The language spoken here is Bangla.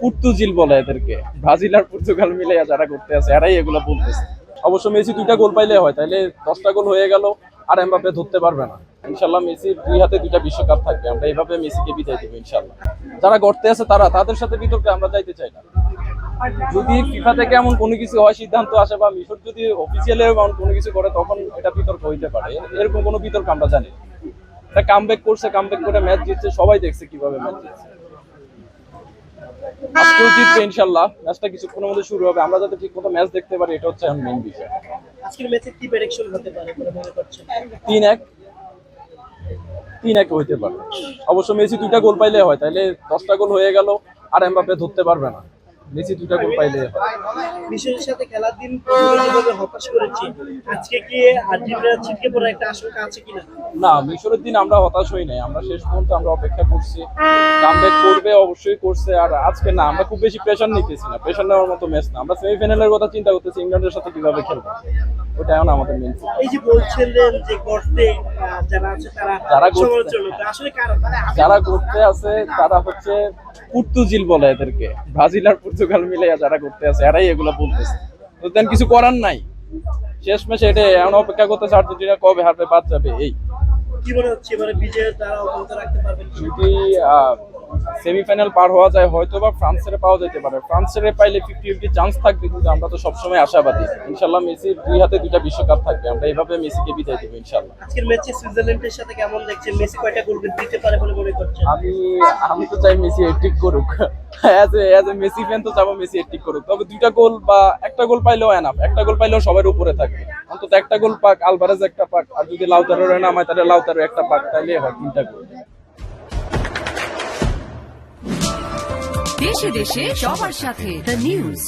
পুর্তুজিল বলে এদেরকে, ব্রাজিল আর পর্তুগাল মিলে যারা করতে আছে এরাই এগুলো বলতেছে। অবশ্য মেসি 2টা গোল পাইলে হয়, তাইলে 10টা গোল হয়ে গেল, আর এমবাপ্পে ধরতে পারবে না। ইনশাল্লাহ মেসির 2 হাতে 2টা বিশ্বকাপ থাকবে, আমরা এইভাবে মেসিকে বিদায় দেবো ইনশাল্লাহ। যারা গড়তে আছে তাদের সাথে বিতর্কে আমরা যাইতে চাই না। যদি ফিফা থেকে এমন কোনো কিছু হয়, সিদ্ধান্ত আসে, বা মিশর যদি অফিসিয়ালি এমন কোনো কিছু করে, তখন এটা বিতর্ক হইতে পারে। এরকম কোনো বিতর্ক আমরা জানি না। এটা কামব্যাক করছে, কামব্যাক করে ম্যাচ জিতছে, সবাই দেখছে কিভাবে ম্যাচ জিতছে। আজকেও জিতবে ইনশাল্লাহ। ম্যাচটা কিছুক্ষণের মধ্যে শুরু হবে, আমরা যাতে ঠিক মতো ম্যাচ দেখতে পারি, এটা হচ্ছে এখন মেইন বিষয়। আজকের ম্যাচে কি প্রেডিকশন হতে পারে বলে মনে করছেন? 3-1 3-1 হইতে পারে। অবশ্য মেসি 2টা গোল পাইলে হয়, তাইলে 10টা গোল হয়ে গেল, আর এমবাপ্পে ধরতে পারবে না। মেসি 2টা গোল পাইলে হয়। মিশরের সাথে খেলার দিন যেভাবে হতাশ করেছি, আজকে কি আর্জেন্টিনা ছিটকে পড়ার একটা আশঙ্কা আছে কিনা? না, মিশরের দিন আমরা হতাশ হই নাই, আমরা শেষ পর্যন্ত আমরা অপেক্ষা করছি। কামব্যাক করবে, অবশ্যই করছে। আর আজকে না, আমরা খুব বেশি প্রেশার নিতেছি না, প্রেশার নেওয়ার মতো ম্যাচ না। আমরা সেমিফাইনালের কথা চিন্তা করতেছি, ইংল্যান্ডের সাথে কিভাবে খেলবো, ওটা এখন আমাদের মেইন। এই যে বলছিলেন যে গর্তে যারা আছে তারা সমালোচনা, আসলে কারণ যারা করতে আছে তারা হচ্ছে পুর্তুজিল বলে এদেরকে, ব্রাজিল আর পর্তুগাল মিলে যারা করতে আছে এরাই এগুলো বলতেছে। তো দেন কিছু করার নাই, শেষ ম্যাচে এটা এমন অপেক্ষা করতেছে আর্জেন্টিনা কবে হারবে, বাদ যাবে। এই কি মনে হচ্ছে এবারে বিজয়ের দ্বারা অব্যাহত রাখতে পারবেন? যদি সেমিফাইনাল পার হওয়া যায়, হয়তো বা ফ্রান্সের পাওয়া যেতে পারে। ফ্রান্সের পাইলে 50-50 চান্স থাকবে, কিন্তু আমরা তো সবসময় আশাবাদী। ইনশাল্লাহ মেসির 2 হাতে 2টা বিশ্বকাপ থাকবে, আমরা এইভাবে মেসিকে বিদায় দেবো ইনশাল্লাহ। আজকের ম্যাচে সুইজারল্যান্ডের সাথে কেমন দেখছেন? মেসি কয়টা গোল দিতে পারে বলে মনে করছেন? আমি তো চাই মেসি হ্যাটট্রিক করুক। অ্যাজ এ মেসি ফ্যান তো চাবো মেসি হ্যাটট্রিক করুক, তবে 2টা গোল বা একটা গোল পাইলেও এনাফ। একটা গোল পাইলেও সবার উপরে থাকবে, অন্তত একটা গোল পাক, আলভারেজ একটা পাক, আর যদি লাউতারো নামায় তাহলে লাউতারো একটা পাক, তাইলে হয় 3টা গোল। দেশে দেশে সবার সাথে দ্য নিউজ।